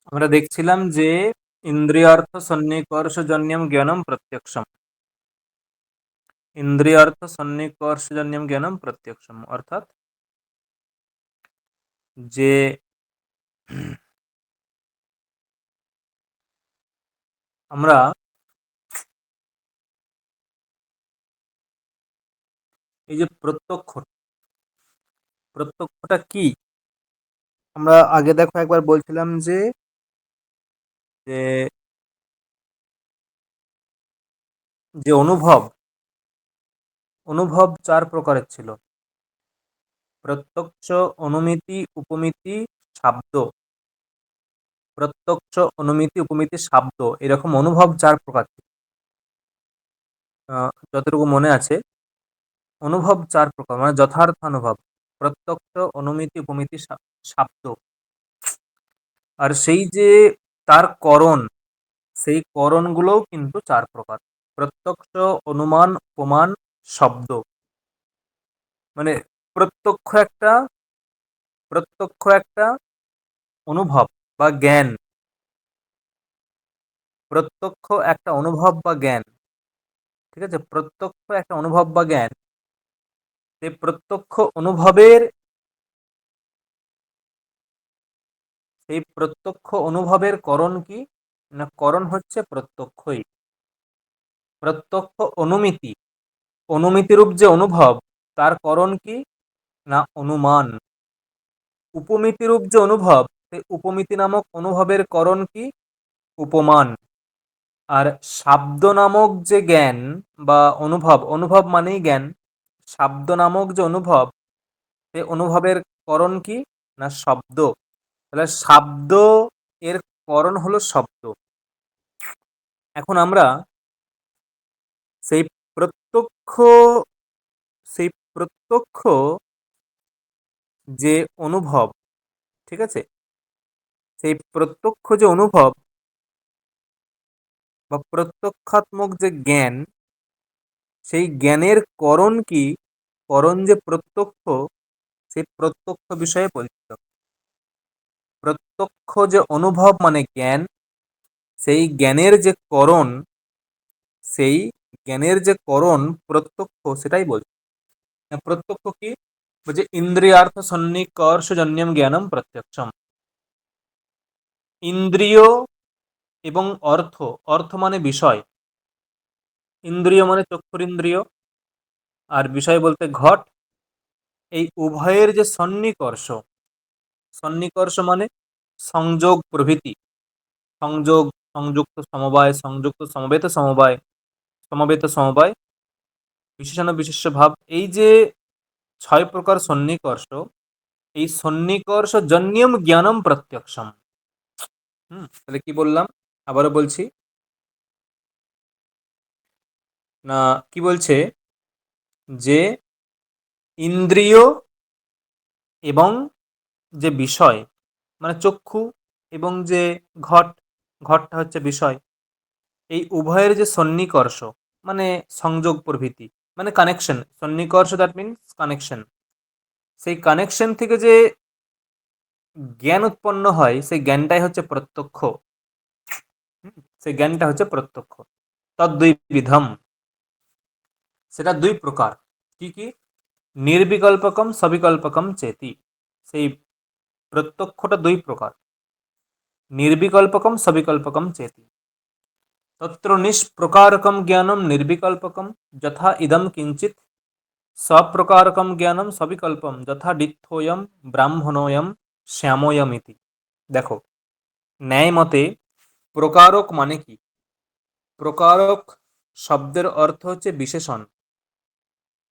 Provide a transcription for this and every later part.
আমরা দেখছিলাম যে ইন্দ্রিয়ার্থ সন্নিকর্ষজন্যম জ্ঞানম প্রত্যক্ষম। ইন্দ্রিয়ার্থ সন্নিকর্ষজন্যম জ্ঞানম প্রত্যক্ষম অর্থাৎ যে আমরা এই যে প্রত্যক্ষটা কি, আমরা আগে দেখো একবার বলছিলাম যে যে যে অনুভব চার প্রকারের ছিল: প্রত্যক্ষ, অনুমিতি, উপমিতি, শাব্দ। প্রত্যক্ষ, অনুমিতি, উপমিতি, শাব্দ, এরকম অনুভব চার প্রকার ছিল। যতটুকু মনে আছে, অনুভব চার প্রকার, মানে যথার্থ অনুভব: প্রত্যক্ষ, অনুমিতি, উপমিতি, শাব্দ। আর সেই যে তার করণ, সেই করণগুলোও কিন্তু চার প্রকার: প্রত্যক্ষ, অনুমান, উপমান, শব্দ। মানে প্রত্যক্ষ একটা প্রত্যক্ষ একটা অনুভব বা জ্ঞান, প্রত্যক্ষ একটা অনুভব বা জ্ঞান, ঠিক আছে? প্রত্যক্ষ একটা অনুভব বা জ্ঞান, সেই প্রত্যক্ষ অনুভবের সেই প্রত্যক্ষ অনুভবের করণ কি? না, করণ হচ্ছে প্রত্যক্ষই। প্রত্যক্ষ, অনুমিতি, অনুমিতিরূপ যে অনুভব, তার করণ কি? না, অনুমান। উপমিতিরূপ যে অনুভব, সেই উপমিতি নামক অনুভবের করণ কি? উপমান। আর শাব্দ নামক যে জ্ঞান বা অনুভব, অনুভব মানেই জ্ঞান, শাব্দ নামক যে অনুভব, সেই অনুভবের করণ কি? না, শব্দ। তাহলে শাব্দ এর করণ হলো শব্দ। এখন আমরা সেই প্রত্যক্ষ সেই প্রত্যক্ষ যে অনুভব, ঠিক আছে, সেই প্রত্যক্ষ যে অনুভব বা প্রত্যক্ষাত্মক যে জ্ঞান, সেই জ্ঞানের করণ কি? করণ যে প্রত্যক্ষ, সেই প্রত্যক্ষ বিষয়ে পরিচিত। প্রত্যক্ষ যে অনুভব মানে জ্ঞান, সেই জ্ঞানের যে করণ, সেই জ্ঞানের যে করণ প্রত্যক্ষ, সেটাই বলছে। প্রত্যক্ষ কি বলছে? ইন্দ্রিয়ার্থ সন্নিকর্ষজন্যম জ্ঞানম প্রত্যক্ষম। ইন্দ্রিয় এবং অর্থ, অর্থ মানে বিষয়, ইন্দ্রিয় মানে চক্ষুর ইন্দ্রিয়, আর বিষয় বলতে ঘট, এই উভয়ের যে সন্নিকর্ষ, সন্নিকর্ষ মানে সংযোগ প্রভৃতি, সংযোগ, সংযুক্ত সমবায়, সংযুক্ত সমবেত সমবায়, সমবেত সমবায়, বিশেষণ বিশেষ্য ভাব, এই যে ছয় প্রকার সন্নিকর্ষ, এই সন্নিকর্ষ জন্যম জ্ঞানম প্রত্যক্ষম। তাহলে কি বললাম? আবারও বলছি, না, কি বলছে যে ইন্দ্রিয় এবং যে বিষয় মানে চক্ষু, এবং যে ঘট, ঘটটা হচ্ছে বিষয়, এই উভয়ের যে সন্নিকর্ষ মানে সংযোগ প্রভৃতি, মানে কানেকশন, সন্নিকর্ষ দ্যাট মিনস কানেকশন, সেই কানেকশন থেকে যে জ্ঞান উৎপন্ন হয়, সেই জ্ঞানটাই হচ্ছে প্রত্যক্ষ। সেই জ্ঞানটা হচ্ছে প্রত্যক্ষ। তদ্দুই বিধম, সেটা দুই প্রকার। কি কি? নির্বিকল্পকম সবিকল্পকম চেতি। সেই প্রত্যক্ষটা দুই প্রকার: নির্বিকল্পকম সবিকল্পকম চেতি। তত্র নিষ্প্রকারকম জ্ঞানম নির্বিকল্পকম যথা ইদম কিঞ্চিত, সপ্রকারকম জ্ঞানম সবিকল্পম যথা ডিত্থোয়ম ব্রাহ্মণোয়ম শ্যামোয়মিতি। দেখো, ন্যায় মতে প্রকারক মানে কি? প্রকারক শব্দের অর্থ হচ্ছে বিশেষণ।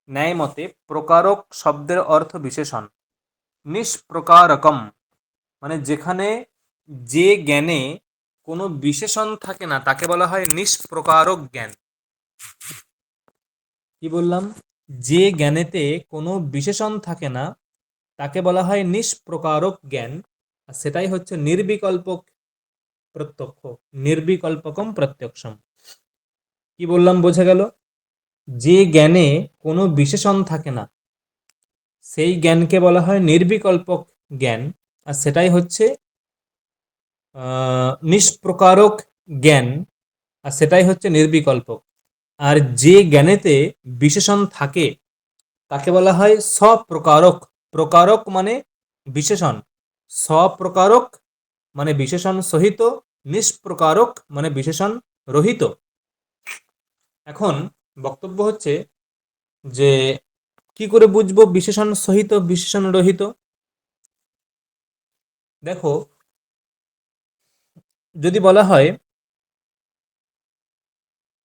ন্যায় মতে প্রকারক শব্দের অর্থ বিশেষণ। নিষ্প্রকারকম মানে যেখানে যে জ্ঞানে কোনো বিশেষণ থাকে না, তাকে বলা হয় নিষ্প্রকারক জ্ঞান। কি বললাম? যে জ্ঞানেতে কোনো বিশেষণ থাকে না, তাকে বলা হয় নিষ্প্রকারক জ্ঞান। আর সেটাই হচ্ছে নির্বিকল্পক প্রত্যক্ষ, নির্বিকল্পকম প্রত্যক্ষম। কি বললাম বোঝা গেল? যে জ্ঞানে কোনো বিশেষণ থাকে না, সেই জ্ঞানকে বলা হয় নির্বিকল্পক জ্ঞান, আর সেটাই হচ্ছে নিষ্প্রকারক জ্ঞান, আর সেটাই হচ্ছে নির্বিকল্পক। আর যে জ্ঞানেতে বিশেষণ থাকে তাকে বলা হয় সপ্রকারক। প্রকারক মানে বিশেষণ, সপ্রকারক মানে বিশেষণ সহিত, নিষ্প্রকারক মানে বিশেষণ রহিত। এখন বক্তব্য হচ্ছে যে কি করে বুঝবো বিশেষণ সহিত বিশেষণ রহিত। দেখো, যদি বলা হয়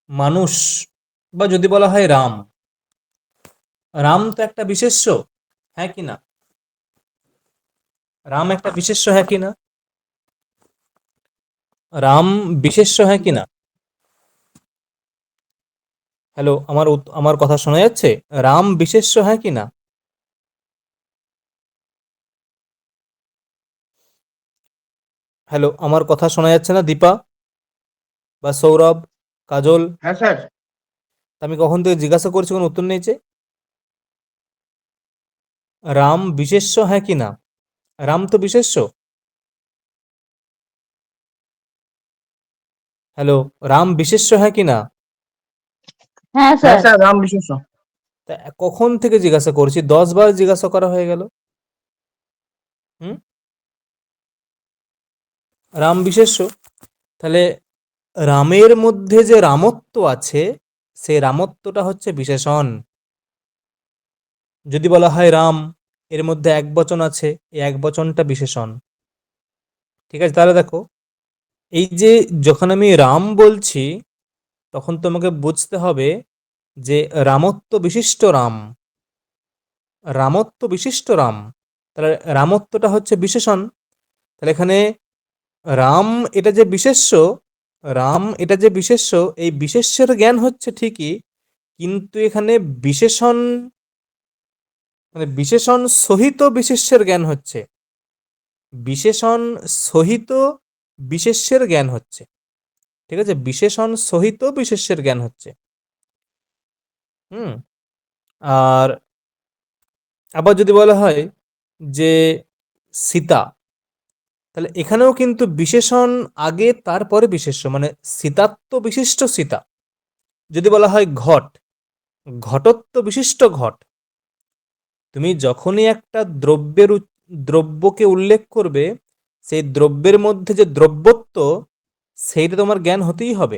মানুষ, বা যদি বলা হয় রাম, রাম তো একটা বিশেষ্য, হ্যাঁ কি না? রাম একটা বিশেষ্য, হ্যাঁ কি না? রাম বিশেষ্য, হ্যাঁ কি না? হ্যালো, আমার কথা শোনা যাচ্ছে? রাম বিশেষ্য, হ্যাঁ কি না? হ্যালো, আমার কথা শোনা যাচ্ছে না দীপা বা সৌরভ, কাজল? হ্যাঁ স্যার। আমি কখন থেকে জিজ্ঞাসা করছি, কোনো উত্তর নেই যে। রাম বিশেষ্য, হ্যাঁ কি না? রাম তো বিশেষ্য। হ্যালো, রাম বিশেষ্য, হ্যাঁ কি না? হ্যাঁ হ্যাঁ স্যার। স্যার, রাম বিশেষ্য। তা কখন থেকে জিজ্ঞাসা করছি, 10 বার জিজ্ঞাসা করা হয়ে গেল। হুম, রাম বিশেষ্য। তাহলে রামের মধ্যে যে রামত্ব আছে, সেই রামত্বটা হচ্ছে বিশেষণ। যদি বলা হয় রাম, এর মধ্যে এক বচন আছে, এই এক বচনটা বিশেষণ। ঠিক আছে, তাহলে দেখো, এই যে যখন আমি রাম বলছি, তখন তোমাকে বুঝতে হবে যে রামত্ব বিশিষ্ট রাম, রামত্ব বিশিষ্ট রাম, তাহলে রামত্বটা হচ্ছে বিশেষণ। তাহলে এখানে রাম এটা যে বিশেষ্য, রাম এটা যে বিশেষ্য, এই বিশেষ্যের জ্ঞান হচ্ছে ঠিকই, কিন্তু এখানে বিশেষণ মানে বিশেষণ সহিত বিশেষ্যের জ্ঞান হচ্ছে, বিশেষণ সহিত বিশেষ্যের জ্ঞান হচ্ছে। ঠিক আছে, বিশেষণ সহিত বিশেষ্যের জ্ঞান হচ্ছে। হুম, আর আবার যদি বলা হয় যে সীতা, তাহলে এখানেও কিন্তু বিশেষণ আগে, তারপরে বিশেষ্য, মানে সীতাত্ব বিশিষ্ট সীতা। যদি বলা হয় ঘট, ঘটত্ব বিশিষ্ট ঘট, তুমি যখনই একটা দ্রব্যকে উল্লেখ করবে, সেই দ্রব্যের মধ্যে যে দ্রব্যত্ব, সেইটা তোমার জ্ঞান হতেই হবে।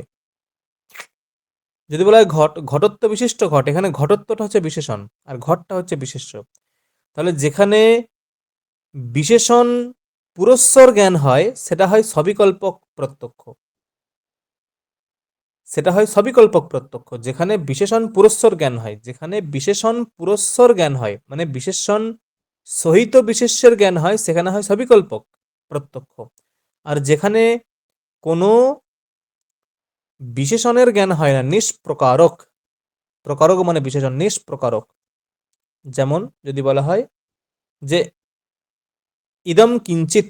যদি বলা হয় ঘট, ঘটত্ব বিশিষ্ট ঘট, এখানে ঘটত্বটা হচ্ছে বিশেষণ আর ঘটটা হচ্ছে বিশেষ্য। তাহলে যেখানে বিশেষণ পুরস্সর জ্ঞান হয়, সেটা হয় সবিকল্পক প্রত্যক্ষ, সেটা হয় সবিকল্পক প্রত্যক্ষ। যেখানে বিশেষণ পুরস্সর জ্ঞান হয়, যেখানে বিশেষণ পুরস্সর জ্ঞান হয়, মানে বিশেষণ সহিত বিশেষ্যের জ্ঞান হয়, সেখানে হয় সবিকল্পক প্রত্যক্ষ। আর যেখানে কোনো বিশেষণের জ্ঞান হয় না, নিষ্প্রকারক, প্রকারক মানে বিশেষণ, নিষ্প্রকারক। যেমন যদি বলা হয় যে ইদম কিঞ্চিত,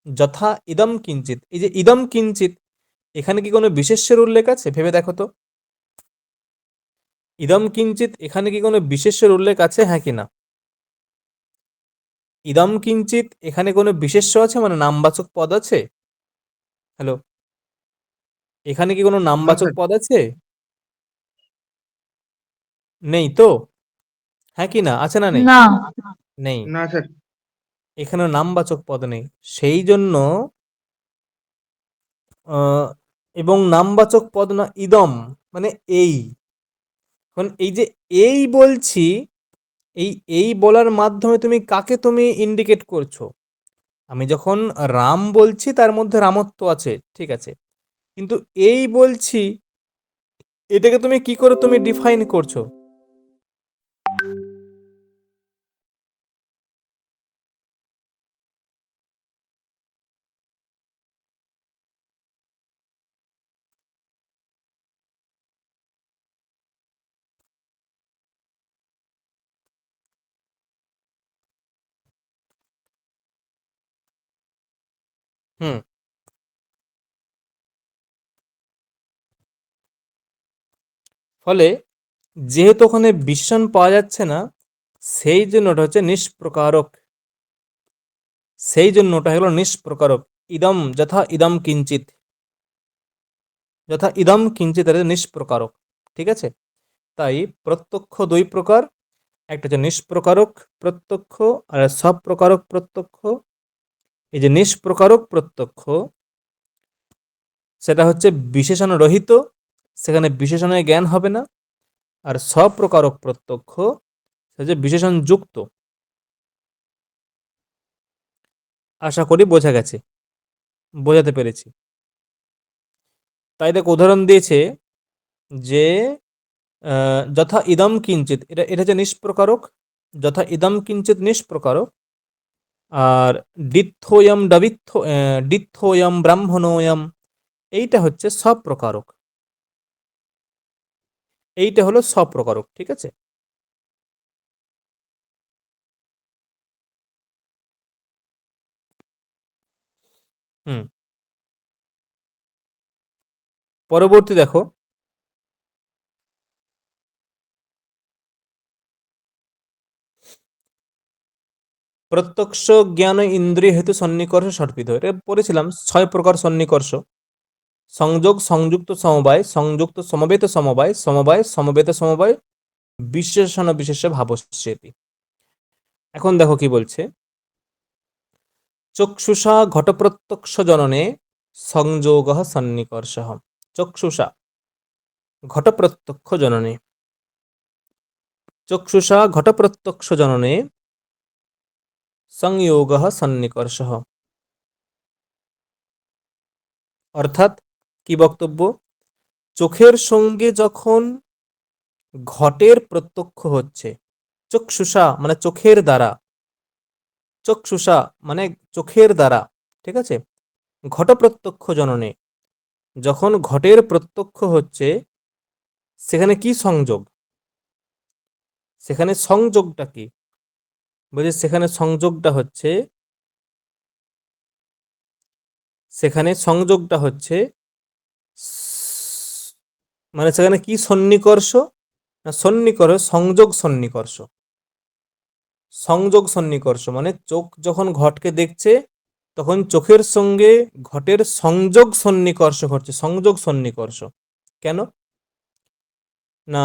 যথা ইদম কিঞ্চিত, এই যে ইদম কিঞ্চিত, এখানে কি কোনো বিশেষ্যের উল্লেখ আছে? ভেবে দেখো তো, ইদম কিঞ্চিত এখানে কি কোনো বিশেষ্যের উল্লেখ আছে, হ্যাঁ কি না? ইদম কিঞ্চিত এখানে কোনো বিশেষ্য আছে, মানে নামবাচক পদ আছে? হ্যালো, এখানে কি কোনো না নামবাচক স্যার। পদ আছে? নেই তো, হ্যাঁ কি না? আছে না নেই? না। নেই, না স্যার। এখানে নামবাচক পদ নেই। সেই জন্য আহ, এবং নামবাচক পদ না ইদম, মানে এই। এখন এই যে এই বলছি, এই বলার মাধ্যমে তুমি কাকে তুমি ইন্ডিকেট করছো? আমি যখন রাম বলছি, তার মধ্যে রামত্ব আছে, ঠিক আছে, কিন্তু এই বলছি, এটাকে তুমি কি করে তুমি ডিফাইন করছো? হুম, ফলে যেহেতু ওখানে বিশেষণ পাওয়া যাচ্ছে না, সেই জন্য ওটা হচ্ছে নিষ্প্রকারক, সেই জন্য ওটা হলো নিষ্প্রকারক। ইদম যথা ইদম কিঞ্চিত, যথা ইদম কিঞ্চিত এর নিষ্প্রকারক। ঠিক আছে, তাই প্রত্যক্ষ দুই প্রকার, একটা হচ্ছে নিষ্প্রকারক প্রত্যক্ষ আর সপ্রকারক প্রত্যক্ষ। এই যে নিষ্প্রকারক প্রত্যক্ষ সেটা হচ্ছে বিশেষণ রহিত, সেখানে বিশেষণের জ্ঞান হবে না। আর সপ্রকারক প্রত্যক্ষ সেটা যে বিশেষণ যুক্ত। আশা করি বোঝা গেছে, বোঝাতে পেরেছি। তাই দেখ উদাহরণ দিয়েছে যে যথা ইদম কিঞ্চিত, এটা এটা হচ্ছে নিষ্প্রকারক, যথা ইদম কিঞ্চিত নিষ্প্রকারক। আর ডিত্থোয়ম ডাবিত্থ ডিত্থোয়ম ব্রাহ্মণোয়ম এইটা হচ্ছে সপ্রকারক, এইটা হলো সপ্রকারক। ঠিক আছে, হুম। পরবর্তী দেখো, প্রত্যক্ষ জ্ঞান ইন্দ্রিয় হেতু সন্নিকর্ষ সর্পিত, এটা পড়েছিলাম 6 প্রকার সন্নিকর্ষ: সংযোগ, সংযুক্ত সমবায়, সংযুক্ত সমবেত সমবায়, সমবায় সমবেত সমবায়, বিশেষণ বিশেষ ভাবস্যেতি। এখন দেখো কি বলছে, চক্ষুষা ঘটপ্রত্যক্ষ জননে সংযোগ সন্নিকর্ষ। চক্ষুষা ঘটপ্রত্যক্ষ জননে, চক্ষুষা ঘটপ্রত্যক্ষ জননে সংযোগ সন্নিকর্ষ। অর্থাৎ কি বক্তব্য, চোখের সঙ্গে যখন ঘটের প্রত্যক্ষ হচ্ছে, চক্ষুষা মানে চোখের দ্বারা, চক্ষুষা মানে চোখের দ্বারা, ঠিক আছে, ঘট প্রত্যক্ষ জননে যখন ঘটের প্রত্যক্ষ হচ্ছে, সেখানে কি সংযোগ, সেখানে সংযোগটা কি বলছে, সেখানে সংযোগটা হচ্ছে, সেখানে সংযোগটা হচ্ছে মানে সেখানে কি সন্নিকর্ষ না, সন্নিকর্ষ সংযোগ সন্নিকর্ষ, সংযোগ সন্নিকর্ষ মানে চোখ যখন ঘটকে দেখছে তখন চোখের সঙ্গে ঘটের সংযোগ সন্নিকর্ষ ঘটছে, সংযোগ সন্নিকর্ষ। কেন না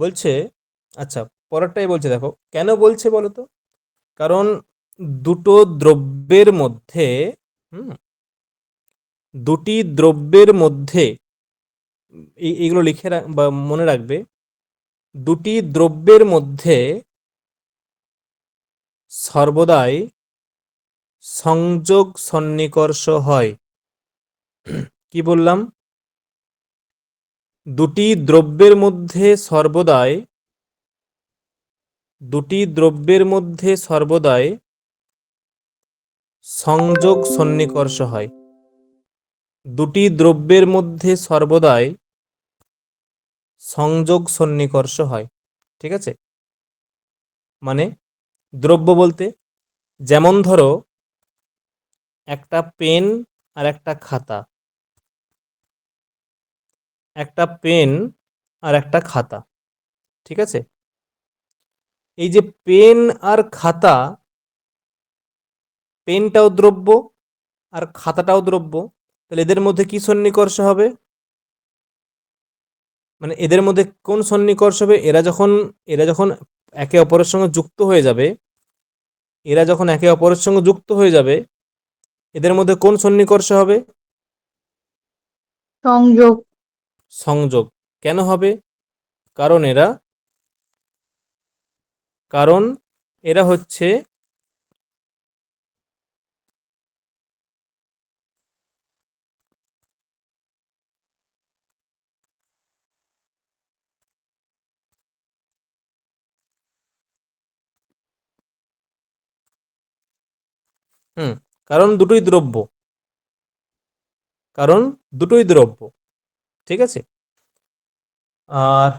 বলছে, আচ্ছা পরেরটাই বলছে, দেখো কেন বলছে বলো তো, কারণ দুটো দ্রব্যের মধ্যে, হুম, দুটি দ্রব্যের মধ্যে, এইগুলো লিখে বা মনে রাখবে, দুটি দ্রব্যের মধ্যে সর্বদাই সংযোগ সন্নিকর্ষ হয়। কি বললাম, দুটি দ্রব্যের মধ্যে সর্বদাই, দুটি দ্রব্যের মধ্যে সর্বদাই সংযোগ সন্নিকর্ষ হয়, দুটি দ্রব্যের মধ্যে সর্বদাই সংযোগ সন্নিকর্ষ হয়। ঠিক আছে, মানে দ্রব্য বলতে যেমন ধরো একটা পেন আর একটা খাতা, একটা পেন আর একটা খাতা, ঠিক আছে, এই যে পেন আর খাতা, পেনটাও দ্রব্য আর খাতাটাও দ্রব্য, তাহলে এদের মধ্যে কি সন্নিকর্ষ হবে, মানে এদের মধ্যে কোন সন্নিকর্ষ হবে, এরা যখন একে অপরের সঙ্গে যুক্ত হয়ে যাবে, এরা যখন একে অপরের সঙ্গে যুক্ত হয়ে যাবে, এদের মধ্যে কোন সন্নিকর্ষ হবে, সংযোগ। সংযোগ। কেন হবে, কারণ এরা, কারণ এরা হচ্ছে হুম, কারণ দুটোই দ্রব্য, কারণ দুটোই দ্রব্য, ঠিক আছে। আর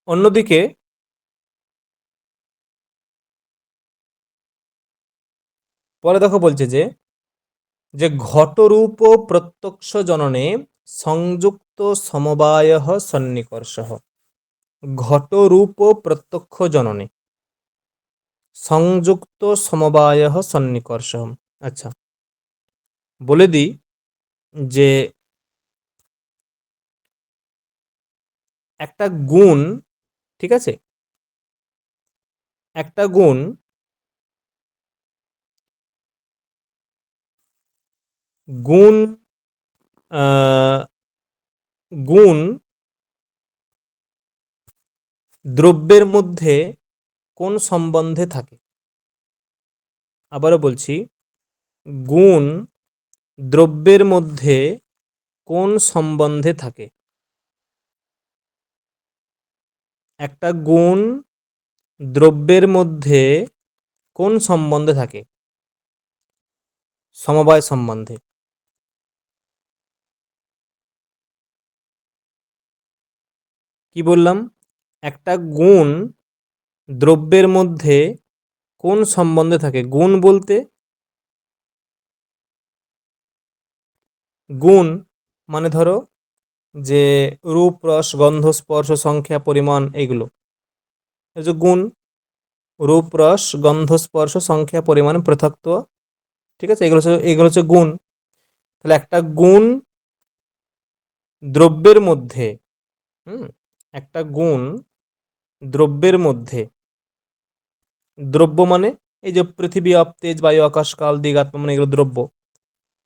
অন্যদিকে পরে দেখো বলছে যে যে ঘটরূপ প্রত্যক্ষ জননে সংযুক্ত সমবায় সন্নিকর্ষ, ঘটরূপ প্রত্যক্ষ জননে, সংযুক্ত সমবায় সন্নিকর্ষ। আচ্ছা, বলে দিই যে একটা গুণ, ঠিক আছে, একটা গুণ গুণ আহ, গুণ দ্রব্যের মধ্যে কোন সম্বন্ধে থাকে? আবারও বলছি, গুণ দ্রব্যের মধ্যে কোন সম্বন্ধে থাকে? একটা গুণ দ্রব্যের মধ্যে কোন সম্বন্ধে থাকে? সমবায় সম্বন্ধে। কি বললাম? একটা গুণ দ্রব্যের মধ্যে কোন সম্বন্ধে থাকে? গুণ বলতে গুণ মানে ধরো যে রূপ, রস, গন্ধ, স্পর্শ, সংখ্যা, পরিমাণ, এগুলো এই যে গুণ। রূপ, রস, গন্ধ, স্পর্শ, সংখ্যা, পরিমাণ, পৃথকত্ব, ঠিক আছে, এগুলো হচ্ছে গুণ। তাহলে একটা গুণ দ্রব্যের মধ্যে, হুম, একটা গুণ দ্রব্যের মধ্যে, দ্রব্য মানে এই যে পৃথিবী, আপ, তেজ, বায়ু, আকাশ, কাল, দিক, আত্মা, মানে এগুলো দ্রব্য।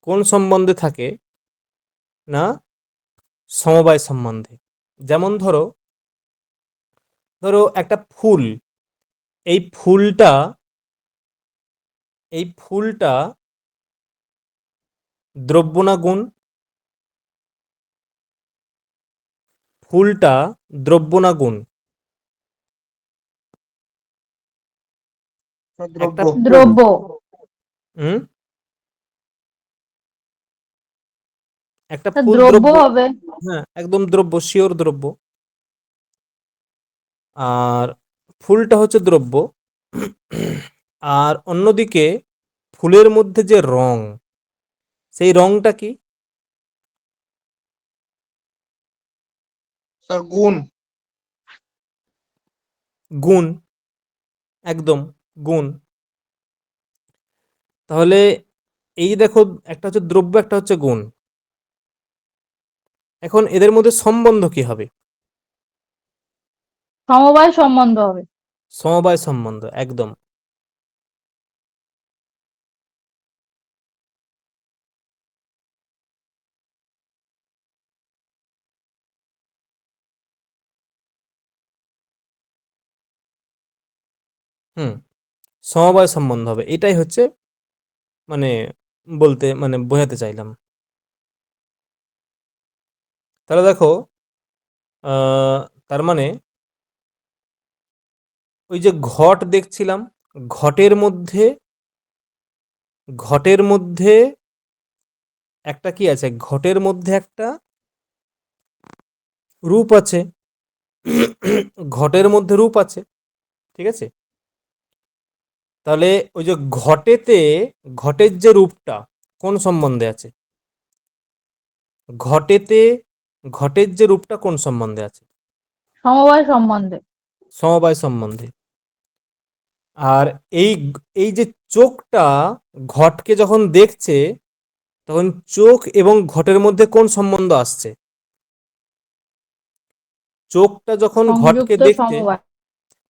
কোন সম্বন্ধে থাকে না? সমবায় সম্বন্ধে। যেমন ধরো ধরো একটা ফুল, এই ফুলটা এই ফুলটা দ্রব্য না গুণ? ফুলটা দ্রব্য না গুণ? একটা দ্রব্য। ফুল, দ্রব্য। হুম, একটা তা ফুল দ্রব্য দ্রব্য। হবে। হ্যাঁ, একদম দ্রব্য, শিওর দ্রব্য। আর ফুলটা হচ্ছে দ্রব্য। আর অন্যদিকে ফুলের মধ্যে যে রং, সেই রংটা কি? স্যার গুণ। গুণ, একদম গুণ। তাহলে এই দেখো, একটা হচ্ছে দ্রব্য, একটা হচ্ছে গুণ। এখন এদের মধ্যে সম্বন্ধ কি হবে? সমবায় সম্বন্ধ হবে। সমবায় সম্বন্ধ, একদম। হুম, সমবায় সম্বন্ধ হবে, এটাই হচ্ছে মানে বলতে মানে বোঝাতে চাইলাম। তাহলে দেখো, আহ, তার মানে ওই যে ঘট দেখছিলাম, ঘটের মধ্যে ঘটের মধ্যে একটা কি আছে? ঘটের মধ্যে একটা রূপ আছে। ঘটের মধ্যে রূপ আছে, ঠিক আছে। তাহলে ওই যে ঘটেতে, ঘটের যে রূপটা কোন সম্বন্ধে আছে? ঘটেতে ঘটের যে রূপটা কোন সম্বন্ধে আছে? সমবায় সম্বন্ধে। সমবায় সম্বন্ধে। আর এই এই যে চোখটা ঘটকে যখন দেখছে, তখন চোখ এবং ঘটের মধ্যে কোন সম্বন্ধ আসছে? চোখটা যখন ঘটকে সংযুক্ত দেখছে, সমবায়।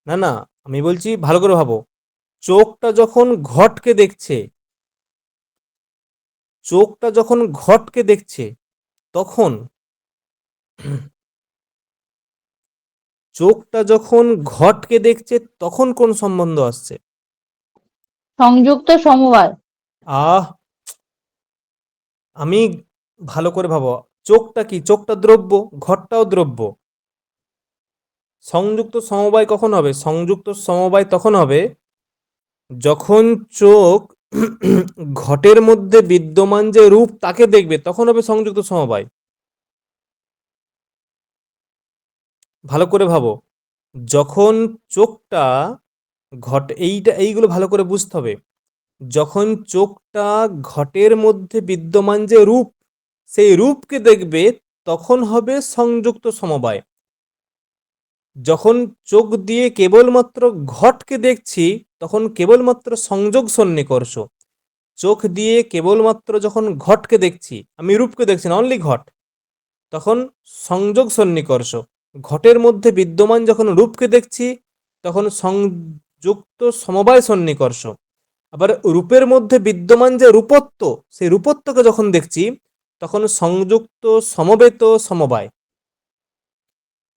না না, আমি বলছি ভালো করে ভাবো। চোখটা যখন ঘটকে দেখছে, চোখটা যখন ঘটকে দেখছে, তখন চোখটা যখন ঘটকে দেখছে, তখন কোন সম্বন্ধ আসছে? সংযুক্ত সমবায়। আহ, আমি ভালো করে ভাবো। চোখটা কি? চোখটা দ্রব্য, ঘটটাও দ্রব্য। সংযুক্ত সমবায় কখন হবে? সংযুক্ত সমবায় তখন হবে যখন চোখ ঘটের মধ্যে বিদ্যমান যে রূপ তাকে দেখবে, তখন হবে সংযুক্ত সমবায়। ভালো করে ভাবো, যখন চোখটা এইগুলো ভালো করে বুঝতে হবে। যখন চোখটা ঘটের মধ্যে বিদ্যমান যে রূপ, সেই রূপকে দেখবে, তখন হবে সংযুক্ত সমবায়। যখন চোখ দিয়ে কেবলমাত্র ঘটকে দেখছি তখন কেবলমাত্র সংযোগ সন্নিকর্ষ। চোখ দিয়ে কেবলমাত্র যখন ঘটকে দেখছি, আমি রূপকে দেখছি না, অনলি ঘট, তখন সংযোগ সন্নিকর্ষ। ঘটের মধ্যে বিদ্যমান যখন রূপকে দেখছি তখন সংযুক্ত সমবায় সন্নিকর্ষ। আবার রূপের মধ্যে বিদ্যমান যে রূপত্ব, সেই রূপত্বকে যখন দেখছি তখন সংযুক্ত সমবেত সমবায়।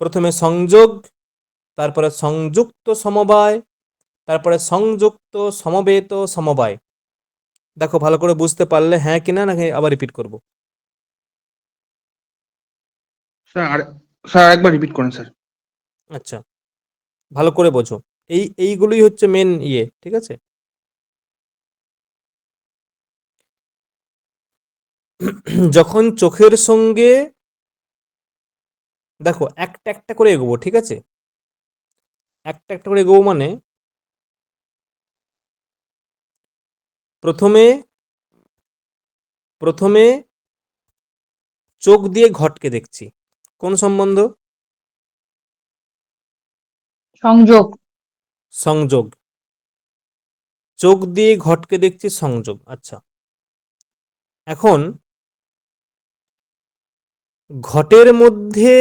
প্রথমে সংযোগ, তারপরে সংযুক্ত সমবায়, তারপরে সংযুক্ত সমবেত সমবায়। দেখো ভালো করে বুঝতে পারলে হ্যাঁ কিনা, নাকি আবার রিপিট করব? স্যার আর স্যার আরেকবার রিপিট করেন স্যার। আচ্ছা, ভালো করে বোঝো। এইগুলোই হচ্ছে মেন ইয়ে, ঠিক আছে? যখন চোখের সঙ্গে, দেখো একটা একটা করে এগোবো, ঠিক আছে? একটা একটা করে এগোবো মানে প্রথমে প্রথমে চোখ দিয়ে ঘটকে দেখছি, কোন সম্বন্ধ? সংযোগ। সংযোগ। চোখ দিয়ে ঘটকে দেখছি, সংযোগ। আচ্ছা, এখন ঘটের মধ্যে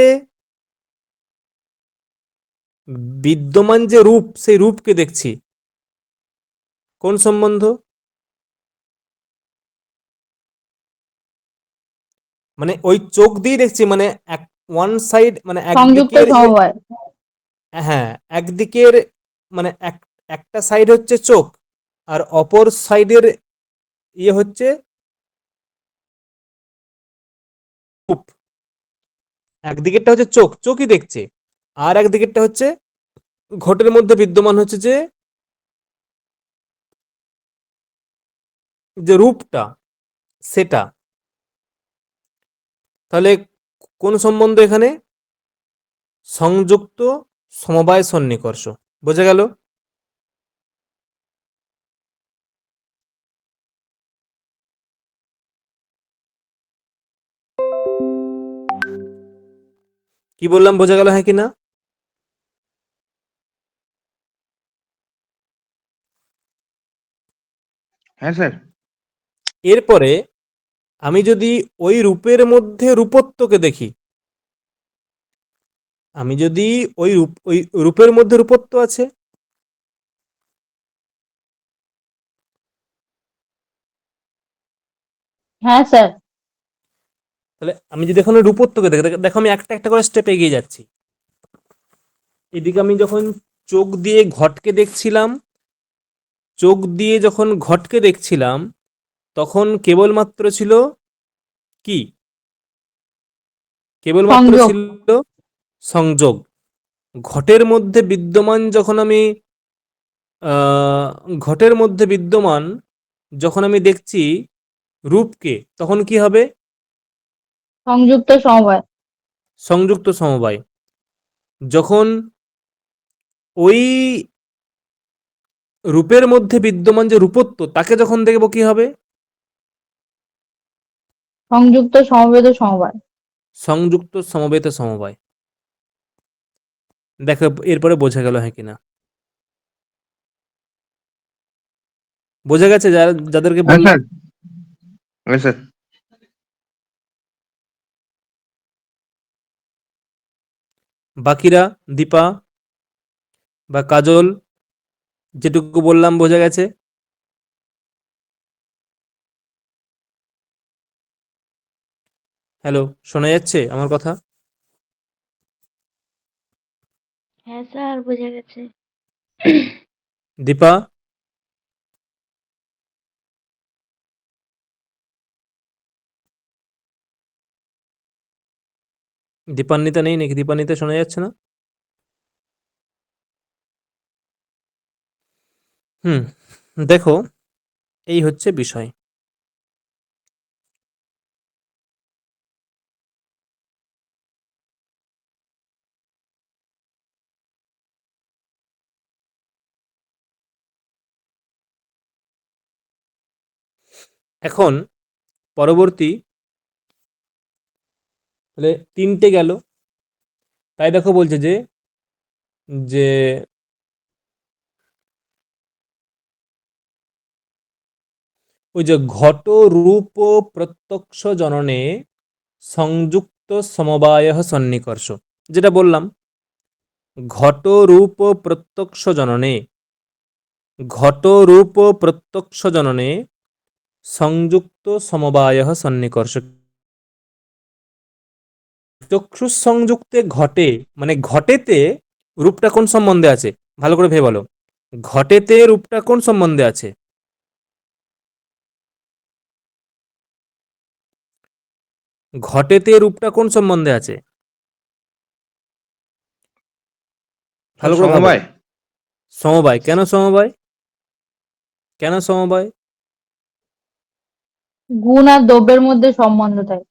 বিদ্যমান যে রূপ, সেই রূপকে দেখছি, কোন সম্বন্ধ? মানে ওই চোখ দিয়ে দেখছি, মানে এক ওয়ান সাইড, মানে সংযুক্ত একদিকের সমবায়। হ্যাঁ, একদিকের মানে একটা সাইড হচ্ছে চোখ, আর অপর সাইডের ইয়ে হচ্ছে রূপ। একদিকেরটা হচ্ছে চোখ, চোখই দেখছে, আর একদিকেরটা হচ্ছে ঘটের মধ্যে বিদ্যমান হচ্ছে যে যে রূপটা, সেটা। তাহলে কোন সম্বন্ধ এখানে? সংযুক্ত সমবায় সন্নিকর্ষ। বোঝা গেল? কি বললাম, বোঝা গেল হ্যাঁ কি না? হ্যাঁ স্যার। এরপরে আমি যদি ওই রূপের মধ্যে রূপত্বকে দেখি, আমি যদি ওই রূপের মধ্যে রূপত্ব আছে, হ্যাঁ স্যার। তাহলে আমি যদি এখন ওই রূপত্বকে দেখি, দেখো আমি একটা একটা করে স্টেপ এগিয়ে যাচ্ছি। এদিকে আমি যখন চোখ দিয়ে ঘটকে দেখছিলাম, চোখ দিয়ে যখন ঘটকে দেখছিলাম তখন কেবলমাত্র ছিল কি? কেবলমাত্র সংযোগ। ছিল সংযোগ। ঘটের মধ্যে বিদ্যমান যখন আমি ঘটের মধ্যে বিদ্যমান যখন আমি দেখছি রূপকে, তখন কি হবে? সংযুক্ত সমবায়। সংযুক্ত সমবায়। যখন ওই রূপের মধ্যে বিদ্যমান যে রূপত্ব, তাকে যখন দেখব কি হবে? সংযুক্ত সমবেত সমবায়। সংযুক্ত সমবেত সমবায়। দেখো এরপরে বোঝা গেল হ্যাঁ কিনা? বোঝা গেছে যাদেরকে হ্যাঁ বললাম? স্যার। হ্যাঁ স্যার। বাকিরা, দীপা বা কাজল, যেটুকু বললাম বোঝা গেছে? হ্যালো, শোনা যাচ্ছে আমার কথা? হ্যাঁ স্যার, বোঝা গেছে। দীপা? দীপান্বিতা নেই নাকি? দীপান্বিতা শোনা যাচ্ছে না? হুম, দেখো এই হচ্ছে বিষয়। এখন পরবর্তী, তাহলে তিনটে গেল। তাই দেখো বলছে যে যে ওই যে ঘট রূপ প্রত্যক্ষ জননে সংযুক্ত সমবায় সন্নিকর্ষ, যেটা বললাম, ঘট রূপ প্রত্যক্ষ জননে, ঘট রূপ প্রত্যক্ষ জননে সংযুক্ত সমবায় সন্নিকর্ষ। চক্ষুষ সংযুক্তে ঘটে, মানে ঘটেতে রূপটা কোন সম্বন্ধে আছে, ভালো করে ভেবে বলো, ঘটেতে রূপটা কোন সম্বন্ধে আছে? ঘটেতে রূপটা কোন সম্বন্ধে আছে? স্যার ভালো করে ভাবো। সমবায়। সমবায়। কেন সমবায়? কেন সমবায়? গুণ আর দ্রব্যের মধ্যে সম্বন্ধ থাকে।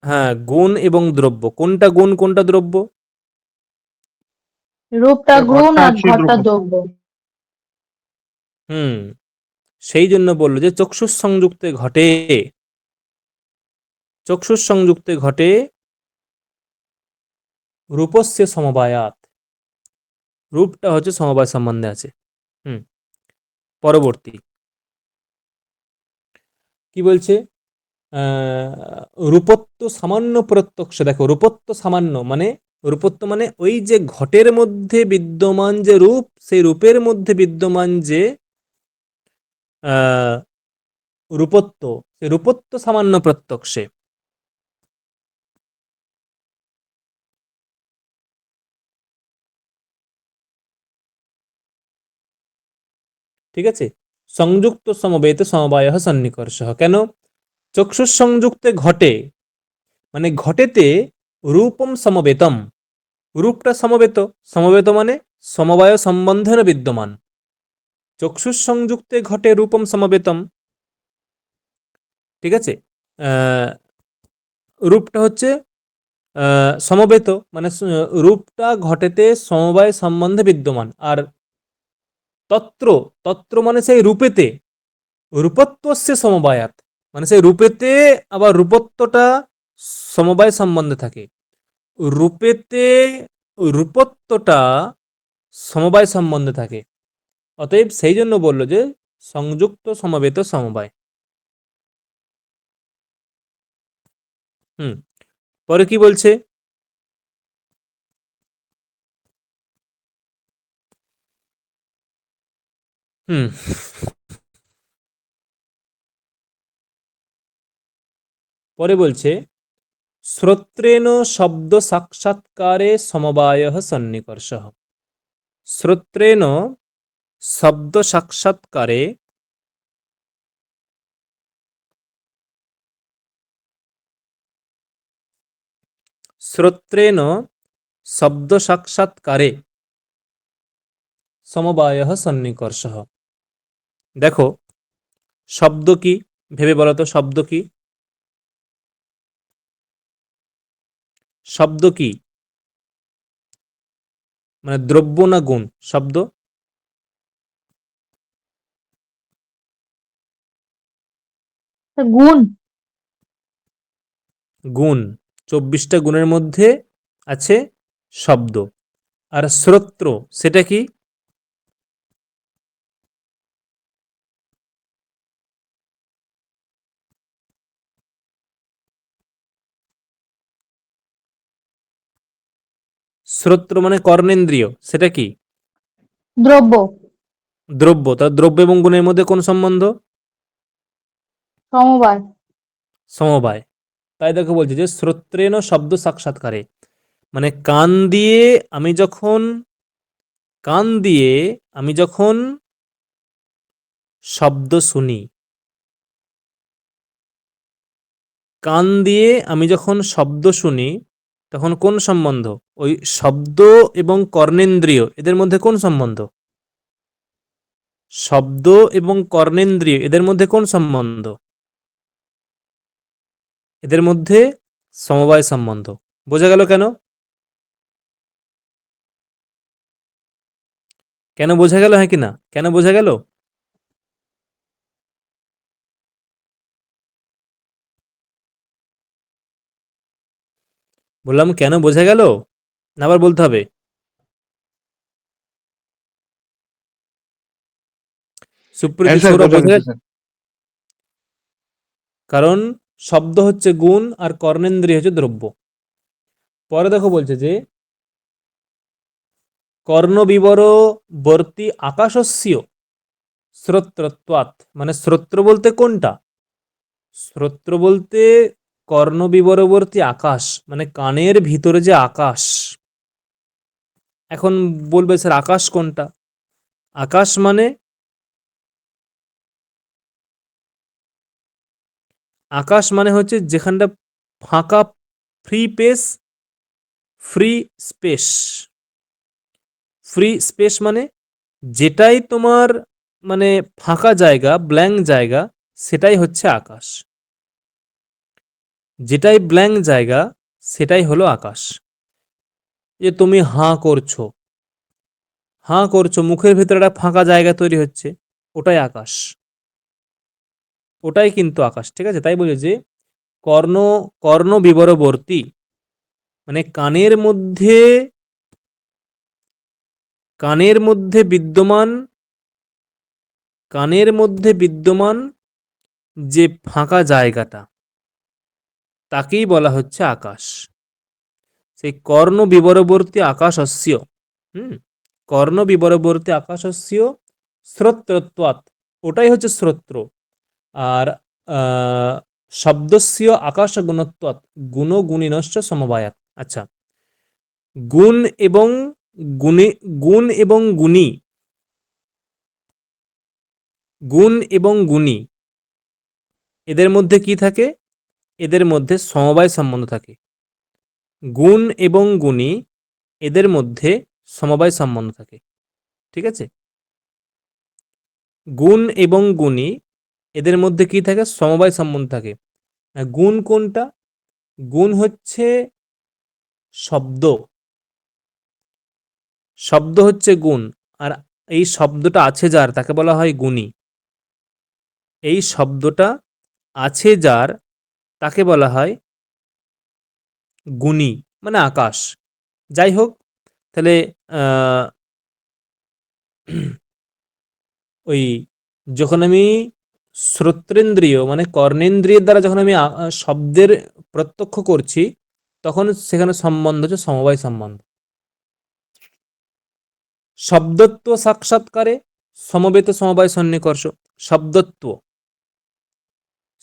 হ্যাঁ, গুণ এবং দ্রব্য। কোনটা গুণ কোনটা দ্রব্য? রূপটা স্যার গুণ ঘরটা আর হচ্ছে ঘরটা দ্রব্য। দ্রব্য। হুম, সেই জন্য বললো যে চক্ষুষ সংযুক্তে ঘটে, চক্ষুষ সংযুক্তে ঘটে রূপস্য সমবায়াত, রূপটা হচ্ছে সমবায় সম্বন্ধে আছে। হুম, পরবর্তী কি বলছে? রূপত্ব সামান্য প্রত্যক্ষ। দেখো, রূপত্ব সামান্য মানে, রূপত্ব মানে ওই যে ঘটের মধ্যে বিদ্যমান যে রূপ, সেই রূপের মধ্যে বিদ্যমান যে আহ, রূপত্ব, সেই রূপত্ব সামান্য প্রত্যক্ষে। ঠিক আছে, সংযুক্ত সমবেত সমবায় সন্নিকর্ষ। কেন? চক্ষুষ সংযুক্তে ঘটে, মানে ঘটেতে রূপম সমবেতম, রূপটা সমবেত, সমবেত মানে সমবায় সম্বন্ধের বিদ্যমান। চক্ষুষ সংযুক্তে ঘটে রূপম সমবেতম। ঠিক আছে, আহ, রূপটা হচ্ছে সমবেত, মানে রূপটা ঘটেতে সমবায় সম্বন্ধে বিদ্যমান। আর তত্র, তত্র মানে সেই রূপেতে, রূপত্বস্য সমবায়াত, মানে সেই রূপেতে আবার রূপত্বটা সমবায় সম্বন্ধে থাকে। রূপেতে রূপত্বটা সমবায় সম্বন্ধে থাকে। অতএব সেই জন্য বলল যে সংযুক্ত সমবেত সমবায়। হুম, পরে কি বলছে? হুম, পরে বলছে শ্রোত্রেণ শব্দ সাক্ষাৎকারে সমবায় সন্নিকর্ষ। শ্রোত্রেণ শব্দ সাক্ষাৎকারে, শ্রোত্রেণ শব্দ সাক্ষাৎকারে সমবায় সন্নিকর্ষ। দেখো, শব্দ কি, ভেবে বলো তো, শব্দ কি? শব্দ কি, মানে দ্রব্য না গুণ? শব্দ গুণ। গুণ। 24টা গুণের মধ্যে আছে শব্দ। আর শ্রোত্র সেটা কি? শ্রোত্র মানে কর্ণেন্দ্রিয়, সেটা কি? দ্রব্য। দ্রব্য। তার দ্রব্য এবং গুণের মধ্যে কোন সম্বন্ধ? সমবায়। সমবায়। তাই দেখো বলছি যে শ্রোত্রেণ শব্দ সাক্ষাৎকারে, মানে আমি যখন কান দিয়ে আমি যখন শব্দ শুনি, কান দিয়ে আমি যখন শব্দ শুনি, তখন কোন সম্বন্ধ? ওই শব্দ এবং কর্ণেন্দ্রিয় এদের মধ্যে কোন সম্বন্ধ? শব্দ এবং কর্ণেন্দ্রিয় এদের মধ্যে কোন সম্বন্ধ? এদের মধ্যে সমবায় সম্বন্ধ। বোঝা গেল কেন? কেন বোঝা গেল, হ্যাঁ কি না? কেন বোঝা গেল? বললাম কেন বোঝা গেল, না আবার বলতে হবে? সুপ্রীতি হ্যাঁ স্যার, ছোরা বোঝা বোঝা গেছে গেছে? স্যার। কারণ শব্দ হচ্ছে গুণ আর কর্ণেন্দ্রিয় হচ্ছে দ্রব্য। পরে দেখো বলছে যে কর্ণবিবরবর্তী আকাশস্য শ্রোত্রত্বাৎ, মানে শ্রোত্র বলতে কোনটা? শ্রোত্র বলতে কর্ণবিবরবর্তী আকাশ, মানে কানের ভিতরে যে আকাশ। এখন বলবে স্যার আকাশ কোনটা? আকাশ মানে, আকাশ মানে হচ্ছে যেখানটা ফাঁকা, free pace, free space. Free space মানে যেটাই তোমার মানে ফাঁকা জায়গা, ব্ল্যাঙ্ক জায়গা, সেটাই হচ্ছে আকাশ। যেটাই ব্ল্যাঙ্ক জায়গা সেটাই হলো আকাশ। যে তুমি হাঁ করছো, হাঁ করছো, মুখের ভিতরে একটা ফাঁকা জায়গা তৈরি হচ্ছে, ওটাই আকাশ, ওটাই কিন্তু আকাশ। ঠিক আছে, তাই বলে যে কর্ণ, কর্ণ বিবরবর্তী মানে কানের মধ্যে, কানের মধ্যে বিদ্যমান, কানের মধ্যে বিদ্যমান যে ফাঁকা জায়গাটা, তাকেই বলা হচ্ছে আকাশ। সেই কর্ণ বিবরবর্তী আকাশস্য, হুম, কর্ণ বিবরবর্তী আকাশস্য শ্রোত্রত্বাৎ, ওটাই হচ্ছে শ্রোত্র। আর শব্দস্য আকাশ গুণত্বাৎ, গুণ গুণিনশ্চ সমবায়াৎ। আচ্ছা, গুণ এবং গুণী, গুণ এবং গুণী, গুণ এবং গুণী এদের মধ্যে কি থাকে? এদের মধ্যে সমবায় সম্বন্ধ থাকে। গুণ এবং গুণী এদের মধ্যে সমবায় সম্বন্ধ থাকে। ঠিক আছে, গুণ এবং গুণী এদের মধ্যে কি থাকে? সমবায় সম্বন্ধ থাকে। গুণ কোনটা? গুণ হচ্ছে শব্দ, শব্দ হচ্ছে গুণ। আর এই শব্দটা আছে যার, তাকে বলা হয় গুণী। এই শব্দটা আছে যার, তাকে বলা হয় গুণী, মানে আকাশ। যাই হোক, তাহলে আহ, ওই যখন আমি শ্রোত্রেন্দ্রিয় মানে কর্ণেন্দ্রিয়ের দ্বারা যখন আমি শব্দের প্রত্যক্ষ করছি, তখন সেখানে সম্বন্ধ হচ্ছে সমবায় সম্বন্ধ। শব্দত্ব সাক্ষাৎকারে সমবেত সমবায় সন্নিকর্ষ। শব্দত্ব,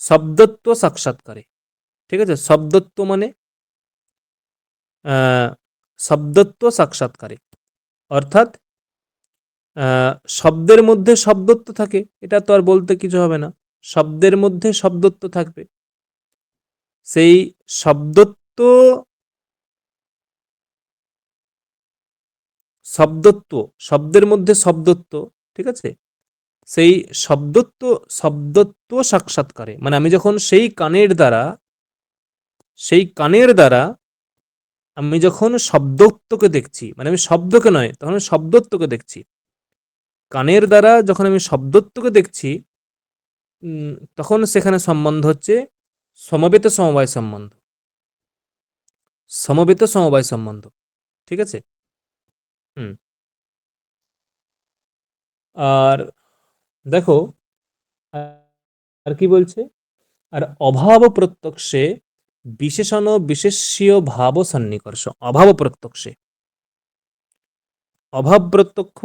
শব্দত্ব সাক্ষাৎকারে, ঠিক আছে, শব্দত্ব মানে আহ, শব্দত্ব সাক্ষাৎকারে, অর্থাৎ শব্দের মধ্যে শব্দত্ব থাকে, এটা তো আর বলতে কিছু হবে না, শব্দের মধ্যে শব্দত্ব থাকবে। সেই শব্দত্ব, শব্দত্ব, শব্দের মধ্যে শব্দত্ব, ঠিক আছে, সেই শব্দত্ব, শব্দত্ব সাক্ষাৎকারে মানে আমি যখন সেই কানের দ্বারা, সেই কানের দ্বারা আমি যখন শব্দত্বকে দেখছি, মানে আমি শব্দকে নয়, তখন আমি শব্দত্বকে দেখছি। কানের দ্বারা যখন আমি শব্দত্বকে দেখছি, তখন সেখানে সম্বন্ধ হচ্ছে সমবেত সমবায় সম্বন্ধ, সমবেত সমবায় সম্বন্ধ। ঠিক আছে, হুম। আর দেখো আর কি বলছে, আর অভাব প্রত্যক্ষে বিশেষণ বিশেষ্য ভাব সন্নিকর্ষ। অভাব প্রত্যক্ষে, অভাব প্রত্যক্ষ,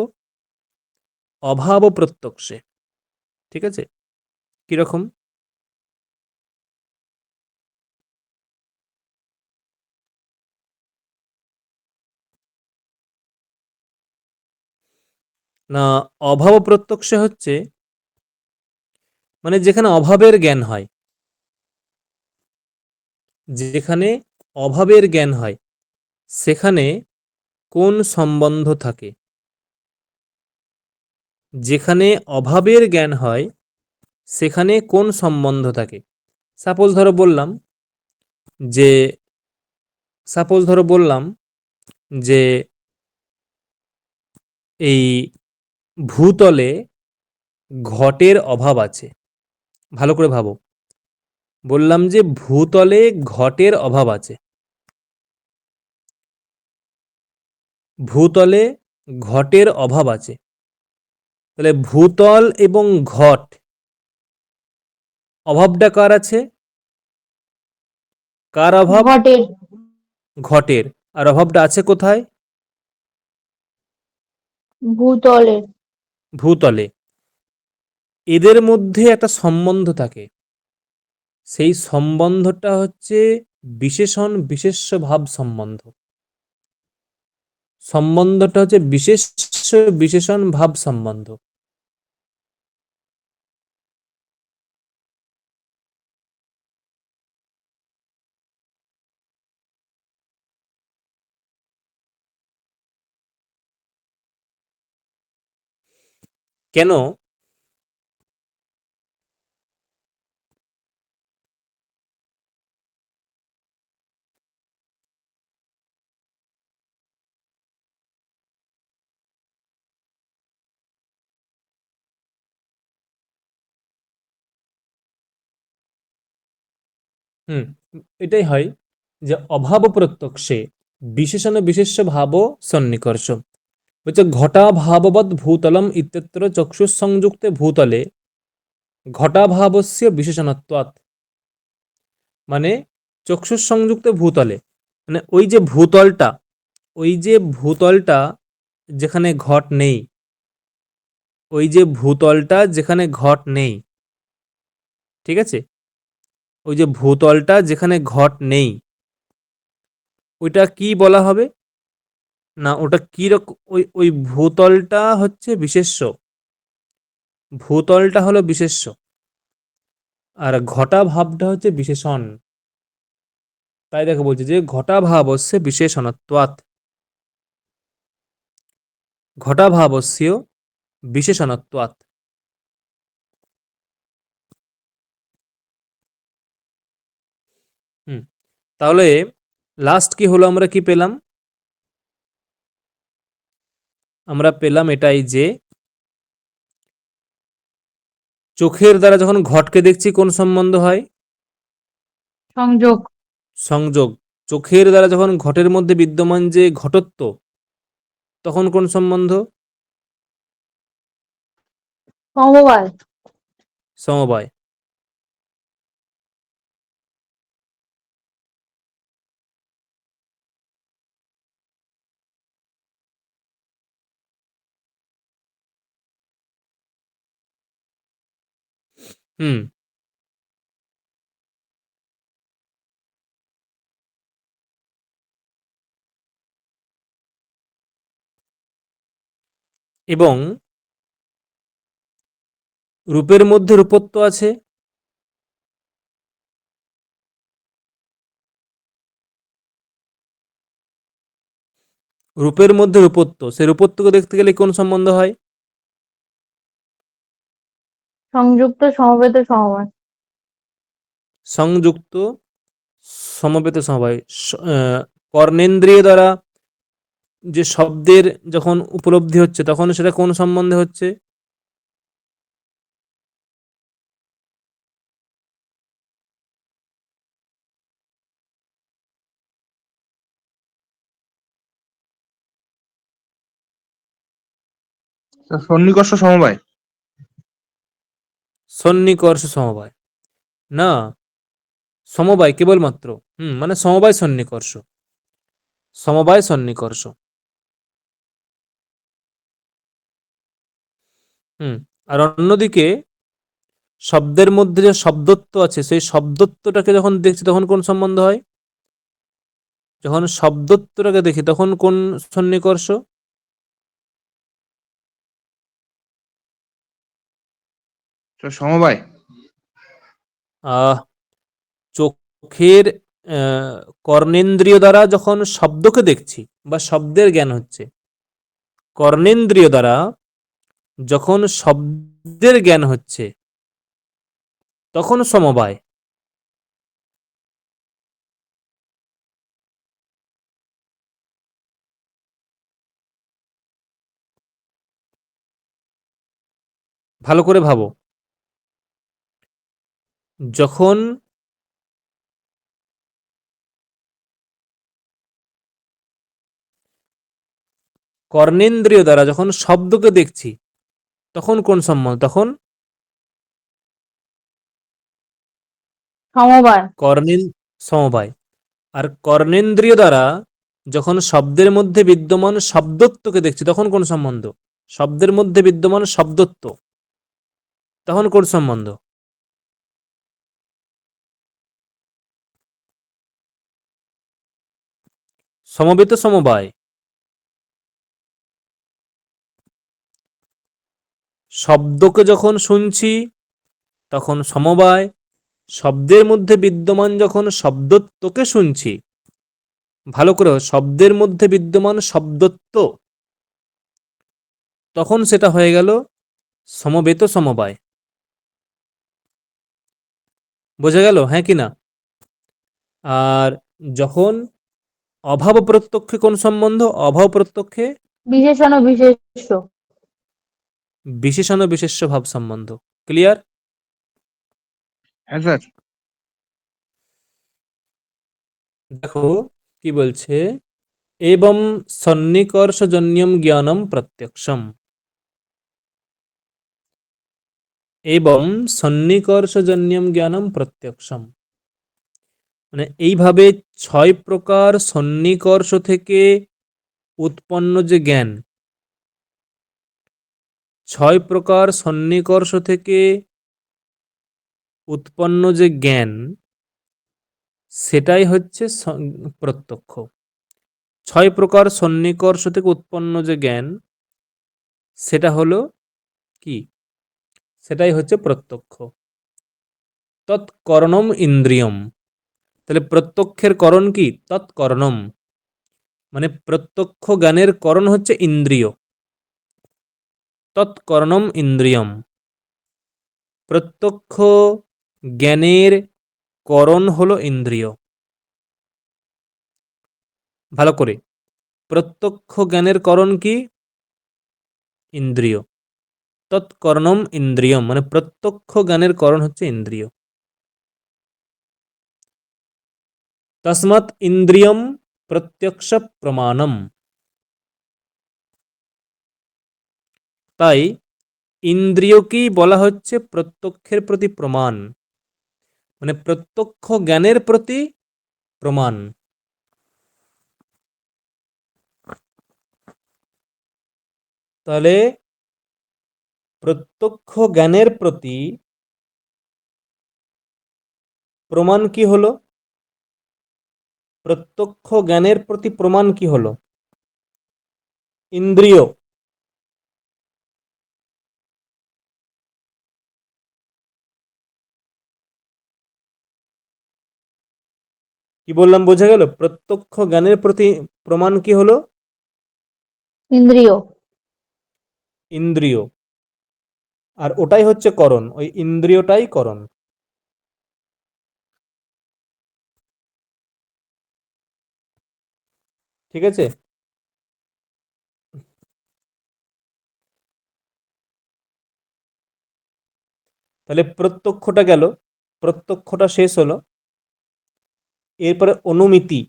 অভাব প্রত্যক্ষে, ঠিক আছে, কিরকম? না, অভাব প্রত্যক্ষে হচ্ছে মানে যেখানে অভাবের জ্ঞান হয়, যেখানে অভাবের জ্ঞান হয় সেখানে কোন সম্বন্ধ থাকে? যেখানে অভাবের জ্ঞান হয় সেখানে কোন সম্বন্ধ থাকে? সাপোজ ধরো বললাম যে, সাপোজ ধরো বললাম যে এই ভূতলে ঘটের অভাব আছে। ভালো করে ভাবো, বললাম যে ভূতলে ঘটের অভাব আছে, ভূতলে ঘটের অভাব আছে। তাহলে ভূতল এবং ঘট, অভাবটা কার আছে? কার অভাব? ঘটের। ঘটের। আর অভাবটা আছে কোথায়? ভূতলের। ভূতলে। এদের মধ্যে একটা সম্বন্ধ থাকে, সেই সম্বন্ধটা হচ্ছে বিশেষণ বিশেষ্য ভাব সম্বন্ধ। সম্বন্ধটা হচ্ছে বিশেষ বিশেষণ ভাব সম্বন্ধ। কেন? হুম, এটাই হয় যে অভাব প্রত্যক্ষে বিশেষণ বিশেষ্য ভাব সন্নিকর্ষ। হচ্ছে ঘটা ভাববৎ ভূতলম ইত্যত্র চক্ষুঃ সংযুক্তে ভূতলে ঘটাভাবস্য বিশেষণত্বাৎ। মানে চক্ষুঃ সংযুক্তে ভূতলে, মানে ওই যে ভূতলটা যেখানে ঘট নেই, ওই যে ভূতলটা যেখানে ঘট নেই, ঠিক আছে, ওই যে ভূতলটা যেখানে ঘট নেই, ওইটা কি বলা হবে? না, ওটা কি রকম, ওই ওই ভূতলটা হচ্ছে বিশেষ্য, ভূতলটা হলো বিশেষ্য, আর ঘটা ভাবটা হচ্ছে বিশেষণ। তাই দেখো বলছে যে ঘটা ভাবস্য বিশেষণত্বাৎ, ঘটা ভাবস্য বিশেষণত্বাৎ। হুম, তাহলে লাস্ট কি হলো, আমরা কি পেলাম? আমরা পেলাম এটাই যে চোখের দ্বারা যখন ঘটকে দেখছি কোন সম্বন্ধ হয়? সংযোগ। সংযোগ। চোখের দ্বারা যখন ঘটের মধ্যে বিদ্যমান যে ঘটত্ব, তখন কোন সম্বন্ধ? সমবায়। সমবায়। হুম, এবং রূপের মধ্যে রূপত্ব আছে, রূপের মধ্যে রূপত্ব, সেই রূপত্বকে দেখতে গেলে কোন সম্বন্ধ হয়? সংযুক্ত সমবেত সমবায়। সংযুক্ত সমবেত সমবায়। কর্ণেন্দ্রিয় দ্বারা যে শব্দের যখন উপলব্ধি হচ্ছে, তখন সেটা কোন সম্বন্ধে হচ্ছে? স্যার সন্নিকর্ষ সমবায়। সন্নিকর্ষ সমবায়। না, সমবায় কেবলমাত্র। মানে সমবায় সন্নিকর্ষ, সমবায় সন্নিকর্ষ। হুম, আর অন্যদিকে শব্দের মধ্যে যে শব্দত্ব আছে, সেই শব্দত্বটাকে যখন দেখছি তখন কোন সম্বন্ধ হয়? যখন শব্দত্বটাকে দেখি তখন কোন সন্নিকর্ষ? স্যার সমবায়। আহ চোখের কর্ণেন্দ্রিয় দ্বারা যখন শব্দকে দেখছি বা শব্দের জ্ঞান হচ্ছে, কর্ণেন্দ্রিয় দ্বারা যখন শব্দের জ্ঞান হচ্ছে, তখন সমবায়। ভালো করে ভাবো, যখন কর্ণেন্দ্রিয় দ্বারা যখন শব্দকে দেখছি, তখন কোন সম্বন্ধ? তখন সমবায়। কর্ণেন সমবায়। আর কর্ণেন্দ্রিয় দ্বারা যখন শব্দের মধ্যে বিদ্যমান শব্দত্বকে দেখছি তখন কোন সম্বন্ধ? শব্দের মধ্যে বিদ্যমান শব্দত্ব, তখন কোন সম্বন্ধ? সমবেত সমবায়। শব্দকে যখন শুনছি তখন সমবায়, শব্দের মধ্যে বিদ্যমান যখন শব্দত্বকে শুনছি, ভালো করে শব্দের মধ্যে বিদ্যমান শব্দত্ব, তখন সেটা হয়ে গেল সমবেত সমবায়। বোঝা গেল, হ্যাঁ কি না? আর যখন অভাব প্রত্যক্ষে কোন সম্বন্ধ? অভাব প্রত্যক্ষে বিশেষণ ও বিশেষ্য। বিশেষণ ও বিশেষ্য ভাব সম্বন্ধ। ক্লিয়ার? হ্যাঁ স্যার। দেখো কি বলছে, এবং সন্নিকর্ষজন্যম জ্ঞানম প্রত্যক্ষম। এবং সন্নিকর্ষজন্যম জ্ঞানম প্রত্যক্ষম, মানে এইভাবে 6 প্রকার সন্নিকর্ষ থেকে উৎপন্ন যে জ্ঞান, 6 প্রকার সন্নিকর্ষ থেকে উৎপন্ন যে জ্ঞান, সেটাই হচ্ছে প্রত্যক্ষ। 6 প্রকার সন্নিকর্ষ থেকে উৎপন্ন যে জ্ঞান, সেটা হলো কি? সেটাই হচ্ছে প্রত্যক্ষ। তৎকরণম ইন্দ্রিয়ম। তাহলে প্রত্যক্ষের করণ কি? তৎকরণম, মানে প্রত্যক্ষ জ্ঞানের করণ হচ্ছে ইন্দ্রিয়। তৎকরণম ইন্দ্রিয়ম, প্রত্যক্ষ জ্ঞানের করণ হলো ইন্দ্রিয়। ভালো করে, প্রত্যক্ষ জ্ঞানের করণ কি? ইন্দ্রিয়। তৎকরণম ইন্দ্রিয়ম, মানে প্রত্যক্ষ জ্ঞানের করণ হচ্ছে ইন্দ্রিয়। তস্মাৎ ইন্দ্রিয়ম প্রত্যক্ষ প্রমাণম। তাই ইন্দ্রিয়কেই বলা হচ্ছে প্রত্যক্ষের প্রতি প্রমাণ, মানে প্রত্যক্ষ জ্ঞানের প্রতি প্রমাণ। তাহলে প্রত্যক্ষ জ্ঞানের প্রতি প্রমাণ কি হলো? প্রত্যক্ষ জ্ঞানের প্রতি প্রমাণ কি হলো? ইন্দ্রিয়। কি বললাম বোঝা গেল? প্রত্যক্ষ জ্ঞানের প্রতি প্রমাণ কি হলো? ইন্দ্রিয়। ইন্দ্রিয়। আর ওটাই হচ্ছে করণ, ওই ইন্দ্রিয়টাই করণ। ঠিক আছে? তাহলে প্রত্যক্ষটা গেল, প্রত্যক্ষটা শেষ হলো। এরপরে অনুমিতি।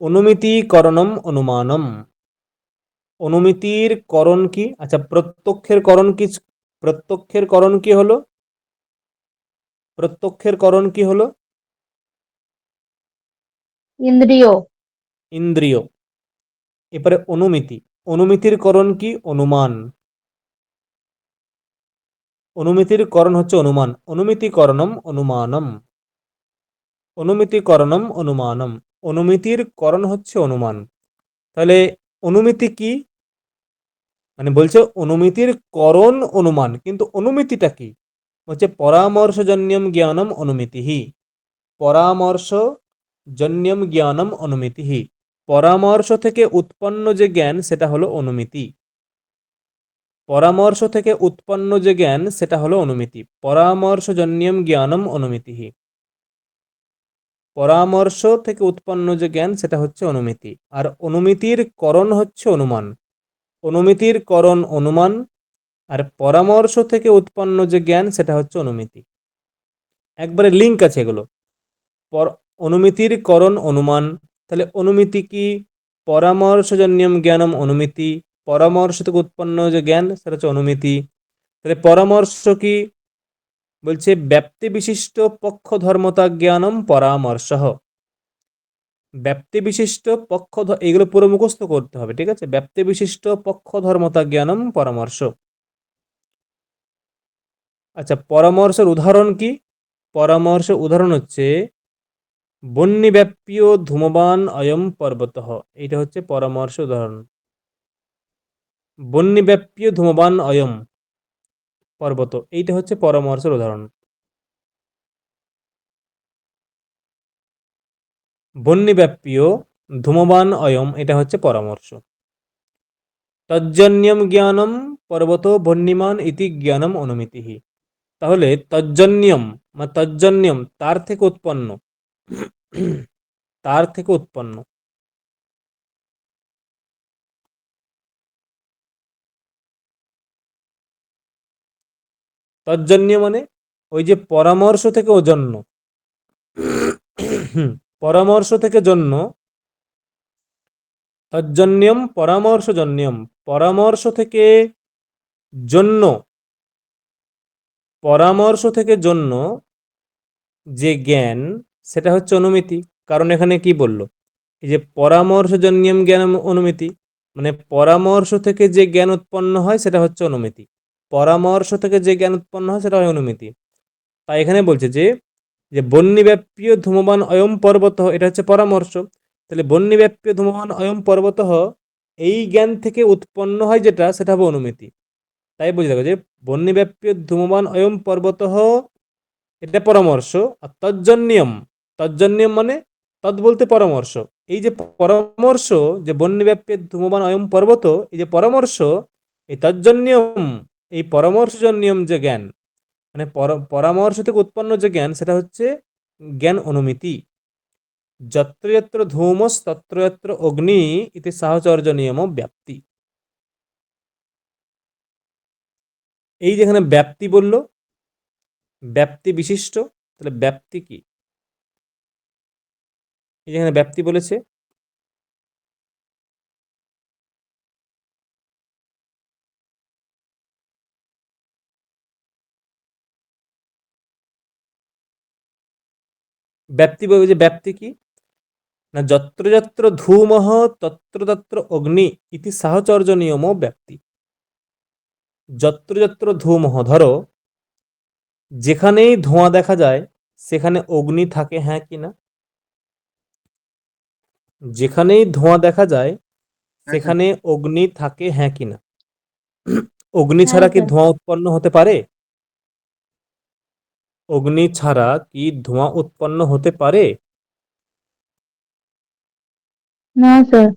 অনুমিতি করণম অনুমানম। অনুমিতির করণ কি? আচ্ছা, প্রত্যক্ষের করণ কি? প্রত্যক্ষের করণ কি হলো? প্রত্যক্ষের করণ কি হলো? ইন্দ্রিয়। ইন্দ্রিয়। এরপরে অনুমিতি। অনুমিতির করণ কি? অনুমান। অনুমিতির করণ হচ্ছে অনুমান। অনুমিতি করণম অনুমানম। অনুমিতি করণম অনুমানম। অনুমিতির করণ হচ্ছে অনুমান। তাহলে অনুমিতি কি? মানে বলছে অনুমিতির করণ অনুমান, কিন্তু অনুমিতিটা কি? হচ্ছে পরামর্শজন্যম জ্ঞানম অনুমিতিহি। পরামর্শজন্যম জ্ঞানম অনুমিতিহি, পরামর্শ থেকে উৎপন্ন যে জ্ঞান সেটা হলো অনুমিতি। পরামর্শ থেকে উৎপন্ন যে জ্ঞান সেটা হলো অনুমিতি। পরামর্শজন্যম জ্ঞানম অনুমিতিহি, পরামর্শ থেকে উৎপন্ন যে জ্ঞান সেটা হচ্ছে অনুমিতি। আর অনুমিতির করণ হচ্ছে অনুমান। অনুমিতির করণ অনুমান, আর পরামর্শ থেকে উৎপন্ন যে জ্ঞান সেটা হচ্ছে অনুমিতি। একবারে লিঙ্ক আছে এগুলো। অনুমিতির করণ অনুমান, তাহলে অনুমিতি কি? পরামর্শজন্যম জ্ঞানম অনুমিতি, পরামর্শ থেকে উৎপন্ন যে জ্ঞান সেটা হচ্ছে অনুমিতি। তাহলে পরামর্শ কি? বলছে ব্যাপ্তি বিশিষ্ট পক্ষ ধর্মতা জ্ঞানম পরামর্শ। ব্যাপ্তি বিশিষ্ট এগুলো পুরো মুখস্থ করতে হবে, ঠিক আছে? ব্যাপ্তি বিশিষ্ট পক্ষ ধর্মতা জ্ঞানম পরামর্শ। আচ্ছা, পরামর্শের উদাহরণ কি? পরামর্শের উদাহরণ হচ্ছে বন্যব্যাপ্য ধূমবান অয়ম পর্বতঃ। এইটা হচ্ছে পরামর্শ উদাহরণ। বন্যব্যাপ্য ধূমবান অয়ম পর্বত, এইটা হচ্ছে পরামর্শের উদাহরণ। বন্যব্যাপ্য ধূমবান অয়ম, এটা হচ্ছে পরামর্শ। তজ্জন্যম জ্ঞানম পর্বত বন্যমান ইতি জ্ঞানম অনুমিতি। তাহলে তজ্জন্যম বা তজ্জন্যম তার থেকে উৎপন্ন, তার থেকে উৎপন্ন। তজ্জন্য মানে ওই যে পরামর্শ থেকে ওজন্য, পরামর্শ থেকে জন্য। তজ্জন্যম পরামর্শজন্যম, পরামর্শ থেকে জন্য, পরামর্শ থেকে জন্য যে জ্ঞান সেটা হচ্ছে অনুমিতি। কারণ এখানে কি বলল, এই যে পরামর্শজন্যম জ্ঞান অনুমিতি, মানে পরামর্শ থেকে যে জ্ঞান উৎপন্ন হয় সেটা হচ্ছে অনুমিতি। পরামর্শ থেকে যে জ্ঞান উৎপন্ন হয় সেটা হয় অনুমিতি। তাই এখানে বলছে যে যে বন্যব্যাপ্য ধূমবান অয়ম পর্বত, এটা হচ্ছে পরামর্শ। তাহলে বন্যব্যাপ্য ধূমবান অয়ম পর্বত, এই জ্ঞান থেকে উৎপন্ন হয় যেটা, সেটা হবে অনুমিতি। তাই বুঝে দেখো যে বন্যব্যাপ্য ধূমবান অয়ম পর্বত, এটা পরামর্শ। আর তজ্জন্যম, তজ্জন্যম মানে তদ বলতে পরামর্শ। এই যে পরামর্শ, যে বন্যব্যাপ্য ধূমবান অয়ম পর্বত, এই যে পরামর্শ, এই তজ্জন্যম, এই পরামর্শজন্যম যে জ্ঞান, মানে পরামর্শ থেকে উৎপন্ন যে জ্ঞান সেটা হচ্ছে জ্ঞান অনুমিতি। যত্র যত্র ধূমস তত্র যত্র অগ্নি ইতি সাহচর্য নিয়ম ব্যাপ্তি। এই যেখানে ব্যাপ্তি বলল, ব্যাপ্তি বিশিষ্ট, তাহলে ব্যাপ্তি কি? এই যেখানে ব্যাপ্তি বলেছে, ব্যাপ্তি বলবে যে ব্যাপ্তি কি না, যত্র যত্র ধূমঃ তত্র তত্র অগ্নি ইতি সাহচর্য নিয়ম ব্যাপ্তি। যত্র যত্র ধূমঃ, ধরো যেখানেই ধোঁয়া দেখা যায় সেখানে অগ্নি থাকে, হ্যাঁ কি না? যেখানেই ধোঁয়া দেখা যায় হ্যাঁ স্যার। সেখানে অগ্নি থাকে, হ্যাঁ কি না? অগ্নি হ্যাঁ ছাড়া কি স্যার। ধোঁয়া উৎপন্ন হতে পারে? অগ্নি ছাড়া কি ধোঁয়া উৎপন্ন হতে পারে? না স্যার।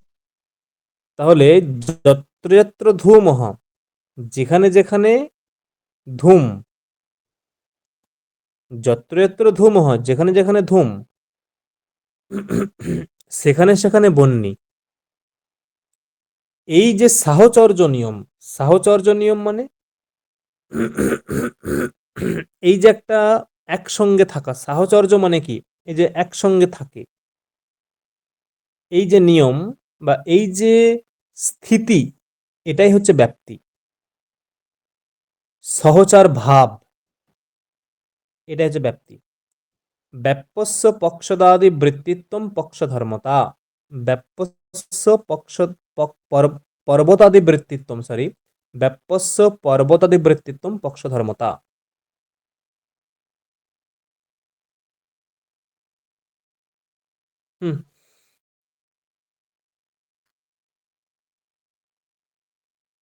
তাহলে যত্র যত্র ধূমঃ, যেখানে যেখানে ধূম, যত্র যত্র ধূমঃ, যেখানে যেখানে ধূম, সেখানে সেখানে বন্যি। এই যে সাহচর্য নিয়ম, সাহচর্য নিয়ম মানে এই যে একটা একসঙ্গে থাকা, সাহচর্য মানে কি? এই যে একসঙ্গে থাকে, এই যে নিয়ম বা এই যে স্থিতি, এটাই হচ্ছে ব্যাপ্তি। সহচার ভাব, এটা হচ্ছে ব্যাপ্তি। ব্যাপ্যস্য পক্ষদাদি বৃত্তিত্বম পক্ষধর্মতা। ব্যাপ্যস্য পর্বতাদি বৃত্তিত্বম, সরি, ব্যাপ্যস্য পর্বতাদি বৃত্তিত্বম পক্ষধর্মতা।